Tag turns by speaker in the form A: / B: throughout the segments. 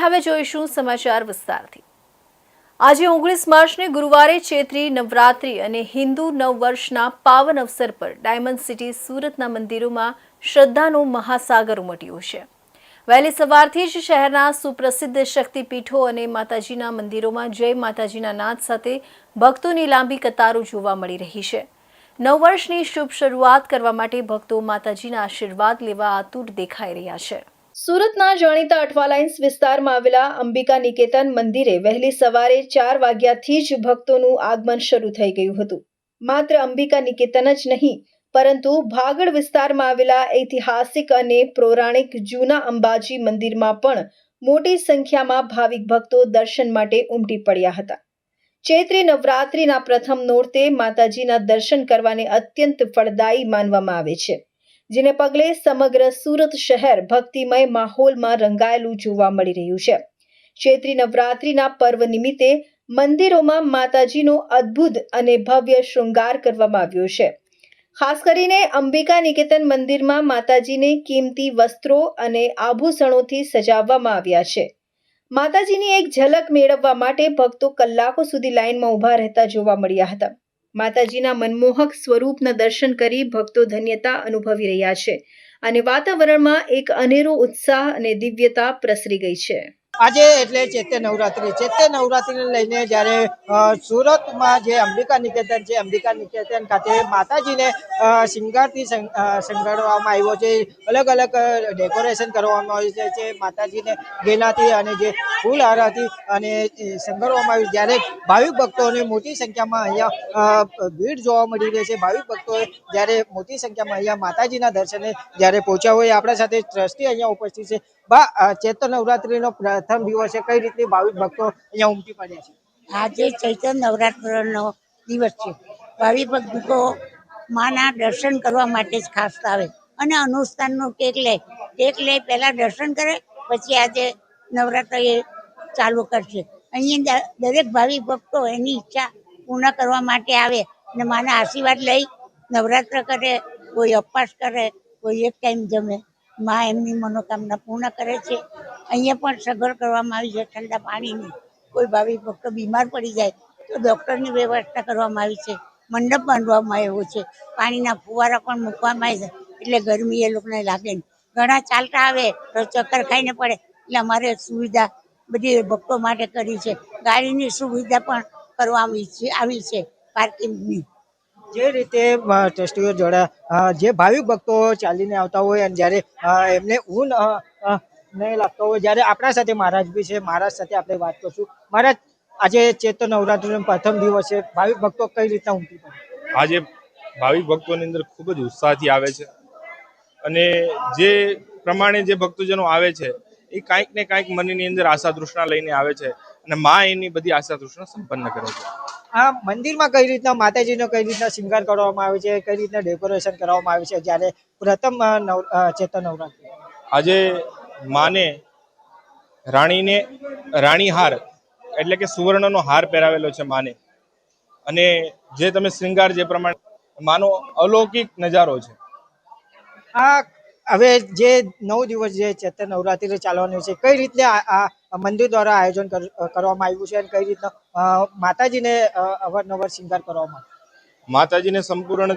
A: હવે જોઈશું સમાચાર વિસ્તારથી। આજે 19 માર્ચને ગુરુવારે ચૈત્રી નવરાત્રી અને હિન્દુ નવવર્ષના પાવન અવસર પર ડાયમંડ સિટી સુરતના મંદિરોમાં શ્રદ્ધાનો મહાસાગર ઉમટ્યો છે। વહેલી સવારથી જ શહેરના સુપ્રસિદ્ધ શક્તિપીઠો અને માતાજીના મંદિરોમાં જય માતાજીના નાદ સાથે ભક્તોની લાંબી કતારો જોવા મળી રહી છે। નવવર્ષની શુભ શરૂઆત કરવા માટે ભક્તો માતાજીના આશીર્વાદ લેવા આતુર દેખાઈ રહ્યા છે। સુરતના જાણીતા અઠવાલાઇન્સ વિસ્તારમાં આવેલા અંબિકા નિકેતન મંદિરે વહેલી સવારે 4 વાગ્યાથી જ ભક્તોનું આગમન શરૂ થઈ ગયું હતું। માત્ર અંબિકા નિકેતન જ નહીં, પરંતુ ભાગળ વિસ્તારમાં આવેલા ઐતિહાસિક અને પૌરાણિક જૂના અંબાજી મંદિરમાં પણ મોટી સંખ્યામાં ભાવિક ભક્તો દર્શન માટે ઉમટી પડ્યા હતા। ચૈત્રી નવરાત્રિના પ્રથમ નોરતે માતાજીના દર્શન કરવાને અત્યંત ફળદાયી માનવામાં આવે છે, જેને પગલે સમગ્ર સુરત શહેર ભક્તિમય માહોલમાં રંગાયેલું જોવા મળી રહ્યું છે। ચૈત્રી નવરાત્રિના પર્વ નિમિત્તે મંદિરોમાં માતાજીનો અદ્ભુત અને ભવ્ય શૃંગાર કરવામાં આવ્યો છે। ખાસ કરીને અંબિકા નિકેતન મંદિરમાં માતાજીને કિંમતી વસ્ત્રો અને આભૂષણોથી સજાવવામાં આવ્યા છે। માતાજીની એક ઝલક મેળવવા માટે ભક્તો કલાકો સુધી લાઇનમાં ઊભા રહેતા જોવા મળ્યા હતા। માતાજીના મનમોહક સ્વરૂપના દર્શન કરી ભક્તો ધન્યતા અનુભવી રહ્યા છે અને વાતાવરણમાં એક અનેરો ઉત્સાહ અને દિવ્યતા પ્રસરી ગઈ છે।
B: આજે એટલે ચૈત્ય નવરાત્રિને લઈને જ્યારે સુરતમાં જે અંબિકા નિકેતન છે, અંબિકા નિકેતન ખાતે માતાજીને શિંગારથી શણગારવામાં આવ્યો છે। અલગ અલગ ડેકોરેશન કરવામાં આવ્યું છે। માતાજીને ગેલાથી અને જે ફૂલહારાથી અને શણગારવામાં આવ્યું, જ્યારે ભાવિક ભક્તોને મોટી સંખ્યામાં અહીંયા ભીડ જોવા મળી રહી છે। ભાવિક ભક્તોએ જ્યારે મોટી સંખ્યામાં અહીંયા માતાજીના દર્શને જ્યારે પહોંચ્યા હોય, આપણા સાથે ટ્રસ્ટી અહીંયા ઉપસ્થિત છે। ચૈત્ર નવરાત્રીનો પ્રથમ દિવસ છે, કઈ રીતે ભાવિક ભક્તો અહીંયા ઉમટી પડ્યા છે?
C: આજે ચૈત્ર નવરાત્રનો દિવસ છે। ભાવિક ભક્તો માના દર્શન કરવા માટે જ ખાસ આવે અને અનુષ્ઠાનનો ટેક લે પહેલા દર્શન કરે, પછી આજે નવરાત્ર ચાલુ કરશે। અહીંયા દરેક ભાવિક ભક્તો એની ઈચ્છા પૂર્ણ કરવા માટે આવે અને માના આશીર્વાદ લઈ નવરાત્ર કરે, કોઈ ઉપવાસ કરે, કોઈ એક ટાઈમ જમે। માં એમની મનોકામના પૂર્ણ કરે છે। અહીંયા પણ સગવડ કરવામાં આવી છે ઠંડા પાણીની। કોઈ ભાવિક ભક્તો બીમાર પડી જાય તો ડૉક્ટરની વ્યવસ્થા કરવામાં આવી છે। મંડપ બાંધવામાં આવ્યો છે, પાણીના ફુવારા પણ મૂકવામાં આવે છે, એટલે ગરમી એ લોકોને લાગે નહીં। ઘણા ચાલતા આવે તો ચક્કર ખાઈને પડે, એટલે અમારે સુવિધા બધી ભક્તો માટે કરી છે। ગાડીની સુવિધા પણ કરવામાં આવી છે, પાર્કિંગની।
B: જે રીતે ટ્રસ્ટીઓ જોડે જે ભાવિક ભક્તો ચાલીને આવતા હોય અને જ્યારે એમને ઊન નહીં લાગતો હોય, જ્યારે આપણા સાથે મહારાજ બી છે, મહારાજ સાથે આપણે વાત કરશું। મહારાજ, આજે ચૈત્ર નવરાત્રીનો પ્રથમ દિવસ છે, ભાવિક ભક્તો કઈ રીતના ઉમટી પડે?
D: આજે ભાવિક ભક્તોની અંદર ખૂબ જ ઉત્સાહથી આવે છે અને જે પ્રમાણે જે ભક્તજનો આવે છે એ કાંઈક ને કાંઈક મનની અંદર આશા તૃષ્ણા લઈને આવે છે અને મા એની બધી આશા તૃષ્ણા સંપન્ન કરે છે।
B: આ મંદિરમાં કઈ રીતના માતાજીનો કઈ રીતના શૃંગાર કરવામાં આવે છે, કઈ રીતના ડેકોરેશન કરવામાં આવે છે જ્યારે પ્રથમ ચૈત્ર નવરાત્રી?
D: આજે માને રાણી હાર એટલે કે સુવર્ણનો હાર પહેરાવેલો છે માને, અને જે તમે શૃંગાર જે પ્રમાણે માનો અલૌકિક નજારો છે।
B: આ હવે જે 9 દિવસ જે ચૈત્ર નવરાત્રી ચાલવાની છે, કઈ રીતે આ મંદિર દ્વારા આયોજન કરવામાં આવ્યું છે અને કઈ રીતના માતાજીને અવારનવાર શૃંગાર કરવામાં આવે?
D: માતાજીને સંપૂર્ણ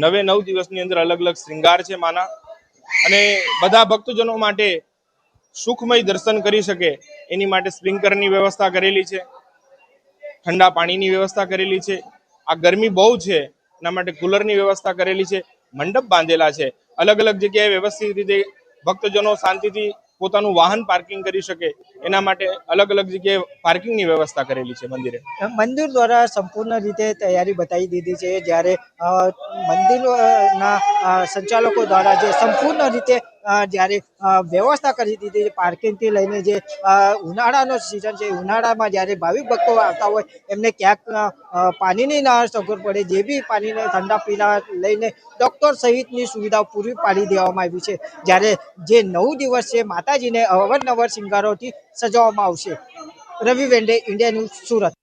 D: 9 દિવસની અંદર અલગ અલગ શૃંગાર છે માના, અને બધા ભક્તજનો માટે સુખમય દર્શન કરી શકે એની માટે સ્પ્રિંકલરની વ્યવસ્થા કરેલી છે, ઠંડા પાણીની વ્યવસ્થા કરેલી છે। આ ગરમી બહુ છે એના માટે કુલરની વ્યવસ્થા કરેલી છે, મંડપ બાંધેલા છે, અલગ અલગ જગ્યાએ વ્યવસ્થિત રીતે ભક્તજનો શાંતિથી પોતાનું વાહન પાર્કિંગ કરી શકે એના માટે અલગ અલગ જગ્યાએ પાર્કિંગની વ્યવસ્થા કરેલી છે મંદિરે।
B: મંદિર દ્વારા સંપૂર્ણ રીતે તૈયારી બતાવી દીધી છે, જ્યારે મંદિરના સંચાલકો દ્વારા જે સંપૂર્ણ રીતે જ્યારે વ્યવસ્થા કરી દીધી છે, પાર્કિંગથી લઈને જે ઉનાળાનો સિઝન છે, ઉનાળામાં જ્યારે ભાવિક ભક્તો આવતા હોય એમને ક્યાંક પાણીની ના સગવડ પડે, જે બી પાણીને ઠંડા પીણા લઈને ડૉક્ટર સહિતની સુવિધાઓ પૂરી પાડી દેવામાં આવી છે। જ્યારે જે 9 દિવસ છે માતાજીને અવારનવાર શિંગારોથી સજાવવામાં આવશે। રવિ વેંડે, ઇન્ડિયા ન્યૂઝ, સુરત।